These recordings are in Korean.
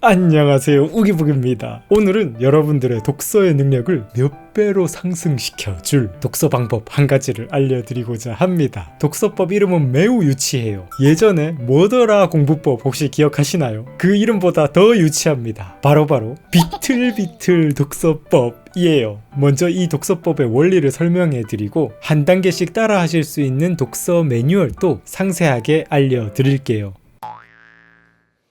안녕하세요, 우기북입니다. 오늘은 여러분들의 독서의 능력을 몇 배로 상승시켜 줄 독서 방법 한 가지를 알려드리고자 합니다. 독서법 이름은 매우 유치해요. 예전에 뭐더라 공부법 혹시 기억하시나요? 그 이름보다 더 유치합니다. 바로 비틀비틀 독서법이에요. 먼저 이 독서법의 원리를 설명해드리고 한 단계씩 따라 하실 수 있는 독서 매뉴얼도 상세하게 알려드릴게요.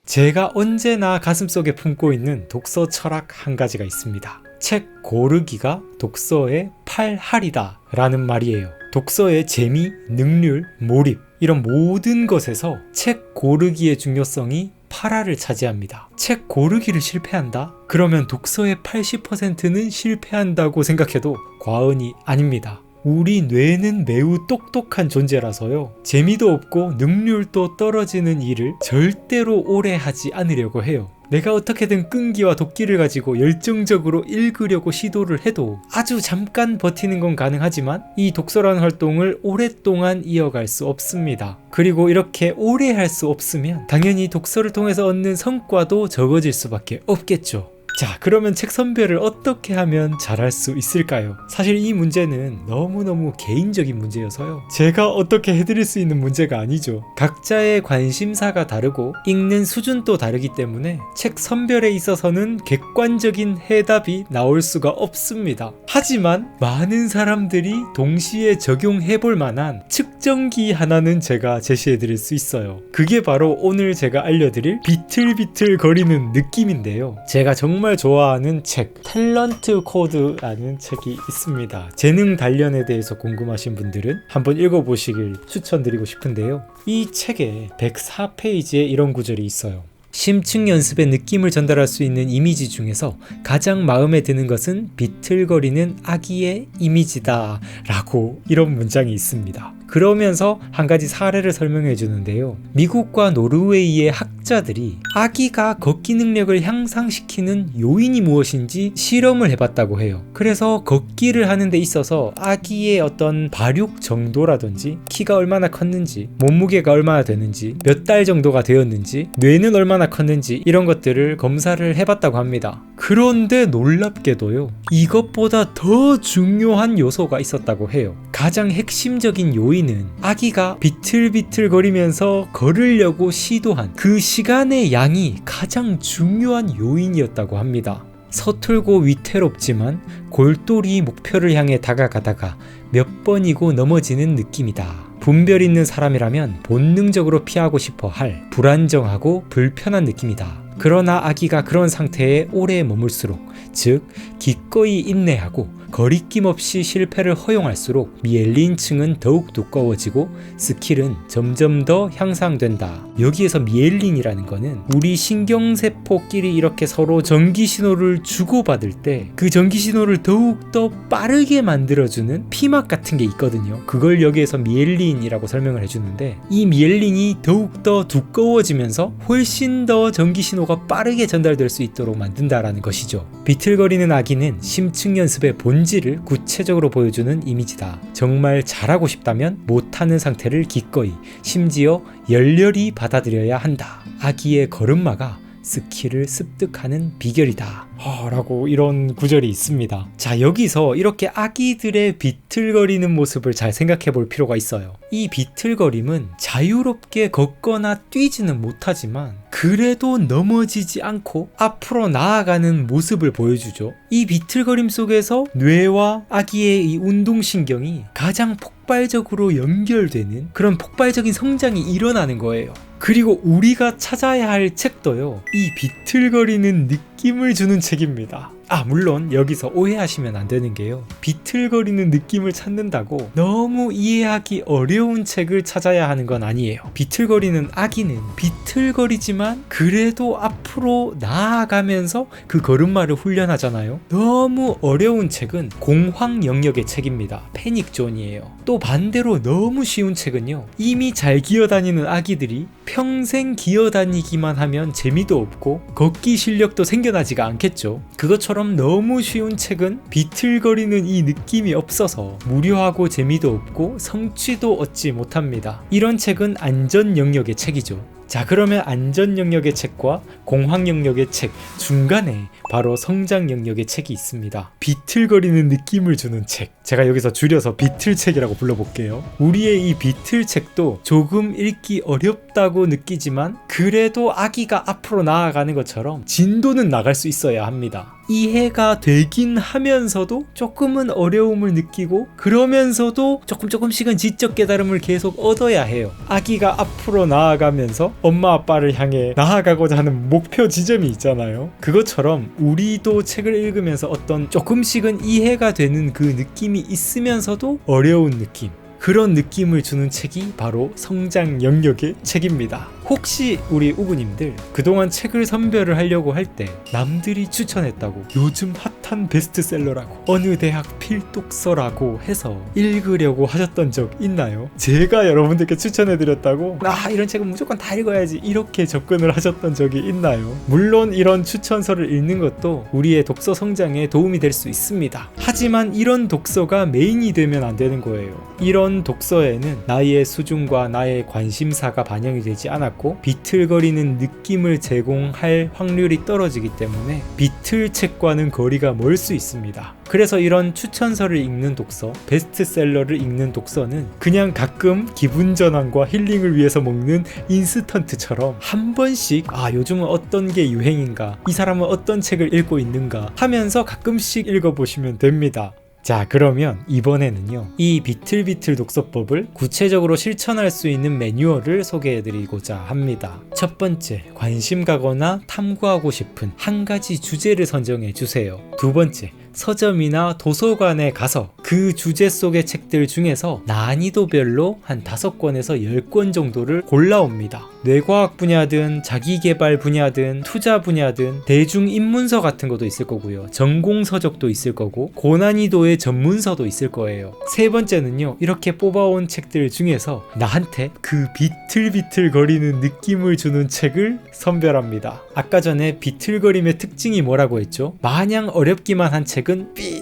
제가 언제나 가슴속에 품고 있는 독서 철학 한 가지가 있습니다. 책 고르기가 독서의 8할이다 라는 말이에요. 독서의 재미, 능률, 몰입 이런 모든 것에서 책 고르기의 중요성이 8할을 차지합니다. 책 고르기를 실패한다? 그러면 독서의 80%는 실패한다고 생각해도 과언이 아닙니다. 우리 뇌는 매우 똑똑한 존재라서요. 재미도 없고 능률도 떨어지는 일을 절대로 오래 하지 않으려고 해요. 내가 어떻게든 끈기와 도끼를 가지고 열정적으로 읽으려고 시도를 해도 아주 잠깐 버티는 건 가능하지만 이 독서라는 활동을 오랫동안 이어갈 수 없습니다. 그리고 이렇게 오래 할 수 없으면 당연히 독서를 통해서 얻는 성과도 적어질 수밖에 없겠죠. 자, 그러면 책 선별을 어떻게 하면 잘할 수 있을까요? 사실 이 문제는 너무너무 개인적인 문제여서요. 제가 어떻게 해드릴 수 있는 문제가 아니죠. 각자의 관심사가 다르고 읽는 수준도 다르기 때문에 책 선별에 있어서는 객관적인 해답이 나올 수가 없습니다. 하지만 많은 사람들이 동시에 적용해볼 만한 측정기 하나는 제가 제시해드릴 수 있어요. 그게 바로 오늘 제가 알려드릴 비틀비틀 거리는 느낌인데요. 제가 정말 좋아하는 책 탤런트 코드라는 책이 있습니다. 재능 단련에 대해서 궁금하신 분들은 한번 읽어보시길 추천드리고 싶은데요. 이 책에 104페이지에 이런 구절이 있어요. 심층 연습의 느낌을 전달할 수 있는 이미지 중에서 가장 마음에 드는 것은 비틀거리는 아기의 이미지다 라고 이런 문장이 있습니다. 그러면서 한 가지 사례를 설명해 주는데요. 미국과 노르웨이의 학자들이 아기가 걷기 능력을 향상시키는 요인이 무엇인지 실험을 해봤다고 해요. 그래서 걷기를 하는 데 있어서 아기의 어떤 발육 정도라든지 키가 얼마나 컸는지, 몸무게가 얼마나 되는지, 몇 달 정도가 되었는지, 뇌는 얼마나 컸는지 이런 것들을 검사를 해봤다고 합니다. 그런데 놀랍게도요, 이것보다 더 중요한 요소가 있었다고 해요. 가장 핵심적인 요인은 아기가 비틀비틀거리면서 걸으려고 시도한 그 시간의 양이 가장 중요한 요인이었다고 합니다. 서툴고 위태롭지만 골똘히 목표를 향해 다가가다가 몇 번이고 넘어지는 느낌이다. 분별 있는 사람이라면 본능적으로 피하고 싶어 할 불안정하고 불편한 느낌이다. 그러나 아기가 그런 상태에 오래 머물수록, 즉 기꺼이 인내하고 거리낌 없이 실패를 허용할수록 미엘린층은 더욱 두꺼워지고 스킬은 점점 더 향상된다. 여기에서 미엘린이라는 거는 우리 신경세포끼리 이렇게 서로 전기신호를 주고받을 때 그 전기신호를 더욱 더 빠르게 만들어주는 피막 같은 게 있거든요. 그걸 여기에서 미엘린이라고 설명을 해주는데, 이 미엘린이 더욱 더 두꺼워지면서 훨씬 더 전기신호가 빠르게 전달될 수 있도록 만든다라는 것이죠. 비틀거리는 아기는 심층 연습의 본질을 구체적으로 보여주는 이미지다. 정말 잘하고 싶다면 못하는 상태를 기꺼이, 심지어 열렬히 받아들여야 한다. 아기의 걸음마가 스킬을 습득하는 비결이다 라고 이런 구절이 있습니다. 자, 여기서 이렇게 아기들의 비틀거리는 모습을 잘 생각해 볼 필요가 있어요. 이 비틀거림은 자유롭게 걷거나 뛰지는 못하지만 그래도 넘어지지 않고 앞으로 나아가는 모습을 보여주죠. 이 비틀거림 속에서 뇌와 아기의 이 운동신경이 가장 폭발적으로 연결되는 그런 폭발적인 성장이 일어나는 거예요. 그리고 우리가 찾아야 할 책도요, 이 비틀거리는 느낌을 주는 책입니다. 물론 여기서 오해하시면 안 되는 게요, 비틀거리는 느낌을 찾는다고 너무 이해하기 어려운 책을 찾아야 하는 건 아니에요. 비틀거리는 아기는 비틀거리지만 그래도 앞으로 나아가면서 그 걸음마를 훈련하잖아요. 너무 어려운 책은 공황 영역의 책입니다. 패닉존이에요. 또 반대로 너무 쉬운 책은요, 이미 잘 기어다니는 아기들이 평생 기어다니기만 하면 재미도 없고 걷기 실력도 생겨나지가 않겠죠. 그것처럼 너무 쉬운 책은 비틀거리는 이 느낌이 없어서 무료하고 재미도 없고 성취도 얻지 못합니다. 이런 책은 안전 영역의 책이죠. 자, 그러면 안전 영역의 책과 공황 영역의 책 중간에 바로 성장 영역의 책이 있습니다. 비틀거리는 느낌을 주는 책, 제가 여기서 줄여서 비틀책이라고 불러볼게요. 우리의 이 비틀책도 조금 읽기 어렵다고 느끼지만 그래도 아기가 앞으로 나아가는 것처럼 진도는 나갈 수 있어야 합니다. 이해가 되긴 하면서도 조금은 어려움을 느끼고 그러면서도 조금씩은 지적 깨달음을 계속 얻어야 해요. 아기가 앞으로 나아가면서 엄마 아빠를 향해 나아가고자 하는 목표 지점이 있잖아요. 그것처럼 우리도 책을 읽으면서 어떤 조금씩은 이해가 되는 그 느낌이 있으면서도 어려운 느낌, 그런 느낌을 주는 책이 바로 성장 영역의 책입니다. 혹시 우리 우구님들 그동안 책을 선별을 하려고 할 때 남들이 추천했다고 요즘 핫한 베스트셀러라고 어느 대학 필독서라고 해서 읽으려고 하셨던 적 있나요? 제가 여러분들께 추천해드렸다고 이런 책은 무조건 다 읽어야지 이렇게 접근을 하셨던 적이 있나요? 물론 이런 추천서를 읽는 것도 우리의 독서 성장에 도움이 될 수 있습니다. 하지만 이런 독서가 메인이 되면 안 되는 거예요. 이런 독서에는 나의 수준과 나의 관심사가 반영이 되지 않았고 비틀거리는 느낌을 제공할 확률이 떨어지기 때문에 비틀책과는 거리가 멀 수 있습니다. 그래서 이런 추천서를 읽는 독서, 베스트셀러를 읽는 독서는 그냥 가끔 기분 전환과 힐링을 위해서 먹는 인스턴트처럼 한 번씩 요즘은 어떤 게 유행인가, 이 사람은 어떤 책을 읽고 있는가 하면서 가끔씩 읽어보시면 됩니다. 자, 그러면 이번에는요, 이 비틀비틀 독서법을 구체적으로 실천할 수 있는 매뉴얼을 소개해드리고자 합니다. 첫 번째, 관심 가거나 탐구하고 싶은 한 가지 주제를 선정해 주세요. 두 번째, 서점이나 도서관에 가서 그 주제 속의 책들 중에서 난이도별로 한 5권에서 10권 정도를 골라옵니다. 뇌과학 분야든 자기개발 분야든 투자 분야든 대중인문서 같은 것도 있을 거고요. 전공서적도 있을 거고 고난이도의 전문서도 있을 거예요. 세 번째는요, 이렇게 뽑아온 책들 중에서 나한테 그 비틀비틀 거리는 느낌을 주는 책을 선별합니다. 아까 전에 비틀거림의 특징이 뭐라고 했죠? 마냥 어렵기만 한 책은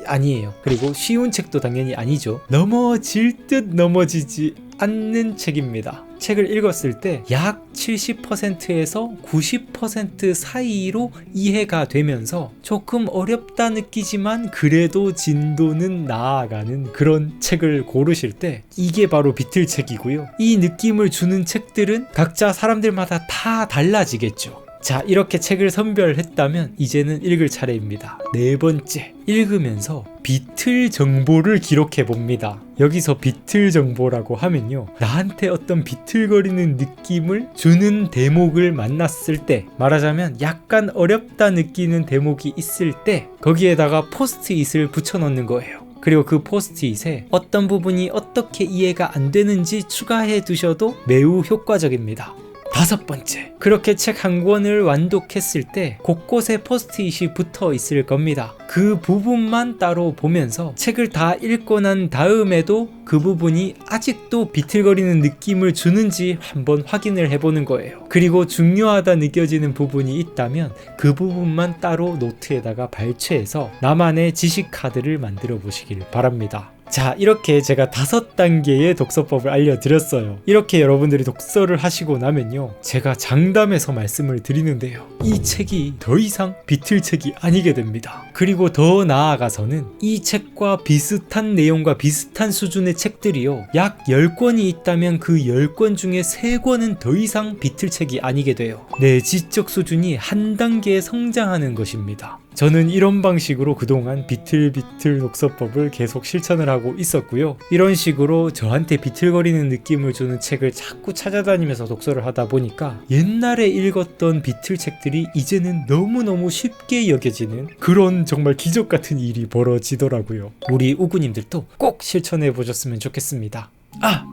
아니에요. 그리고 쉬운 책도 당연히 아니죠. 넘어질 듯 넘어지지 않는 책입니다. 책을 읽었을 때 약 70%에서 90% 사이로 이해가 되면서 조금 어렵다 느끼지만 그래도 진도는 나아가는 그런 책을 고르실 때 이게 바로 비틀책이고요. 이 느낌을 주는 책들은 각자 사람들마다 다 달라지겠죠. 자, 이렇게 책을 선별했다면 이제는 읽을 차례입니다. 네 번째, 읽으면서 비틀 정보를 기록해 봅니다. 여기서 비틀 정보라고 하면요, 나한테 어떤 비틀거리는 느낌을 주는 대목을 만났을 때, 말하자면 약간 어렵다 느끼는 대목이 있을 때 거기에다가 포스트잇을 붙여 넣는 거예요. 그리고 그 포스트잇에 어떤 부분이 어떻게 이해가 안 되는지 추가해 두셔도 매우 효과적입니다. 다섯 번째, 그렇게 책 한 권을 완독했을 때 곳곳에 포스트잇이 붙어 있을 겁니다. 그 부분만 따로 보면서 책을 다 읽고 난 다음에도 그 부분이 아직도 비틀거리는 느낌을 주는지 한번 확인을 해보는 거예요. 그리고 중요하다 느껴지는 부분이 있다면 그 부분만 따로 노트에다가 발췌해서 나만의 지식 카드를 만들어 보시길 바랍니다. 자, 이렇게 제가 5단계의 독서법을 알려드렸어요. 이렇게 여러분들이 독서를 하시고 나면요, 제가 장담해서 말씀을 드리는데요, 이 책이 더 이상 비틀책이 아니게 됩니다. 그리고 더 나아가서는 이 책과 비슷한 내용과 비슷한 수준의 책들이요, 약 10권이 있다면 그 10권 중에 3권은 더 이상 비틀책이 아니게 돼요. 내 지적 수준이 한 단계 성장하는 것입니다. 저는 이런 방식으로 그동안 비틀비틀 독서법을 계속 실천을 하고 있었고요. 이런 식으로 저한테 비틀거리는 느낌을 주는 책을 자꾸 찾아다니면서 독서를 하다 보니까 옛날에 읽었던 비틀 책들이 이제는 너무너무 쉽게 여겨지는 그런 정말 기적 같은 일이 벌어지더라고요. 우리 우구님들도 꼭 실천해 보셨으면 좋겠습니다.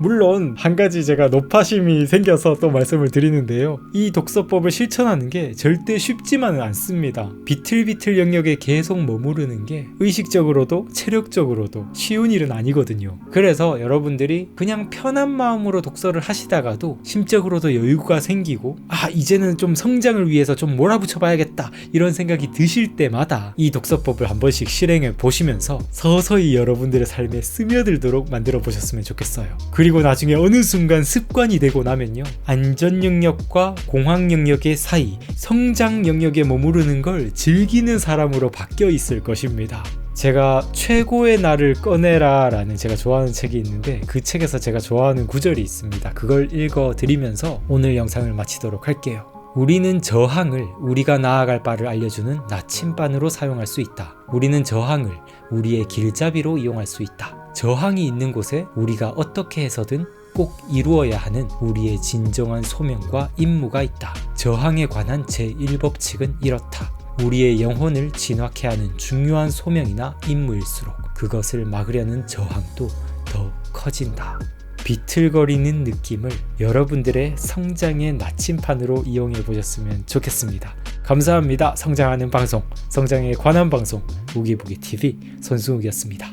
물론 한 가지 제가 높아심이 생겨서 또 말씀을 드리는데요, 이 독서법을 실천하는 게 절대 쉽지만은 않습니다. 비틀비틀 영역에 계속 머무르는 게 의식적으로도 체력적으로도 쉬운 일은 아니거든요. 그래서 여러분들이 그냥 편한 마음으로 독서를 하시다가도 심적으로도 여유가 생기고 이제는 좀 성장을 위해서 좀 몰아붙여 봐야겠다 이런 생각이 드실 때마다 이 독서법을 한 번씩 실행해 보시면서 서서히 여러분들의 삶에 스며들도록 만들어 보셨으면 좋겠어요. 있어요. 그리고 나중에 어느 순간 습관이 되고 나면요, 안전 영역과 공황 영역의 사이, 성장 영역에 머무르는 걸 즐기는 사람으로 바뀌어 있을 것입니다. 제가 최고의 나를 꺼내라 라는 제가 좋아하는 책이 있는데, 그 책에서 제가 좋아하는 구절이 있습니다. 그걸 읽어드리면서 오늘 영상을 마치도록 할게요. 우리는 저항을 우리가 나아갈 바를 알려주는 나침반으로 사용할 수 있다. 우리는 저항을 우리의 길잡이로 이용할 수 있다. 저항이 있는 곳에 우리가 어떻게 해서든 꼭 이루어야 하는 우리의 진정한 소명과 임무가 있다. 저항에 관한 제1법칙은 이렇다. 우리의 영혼을 진화케 하는 중요한 소명이나 임무일수록 그것을 막으려는 저항도 더 커진다. 비틀거리는 느낌을 여러분들의 성장의 나침판으로 이용해 보셨으면 좋겠습니다. 감사합니다. 성장하는 방송, 성장에 관한 방송, 우기부기TV 손승욱이었습니다.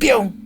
뿅!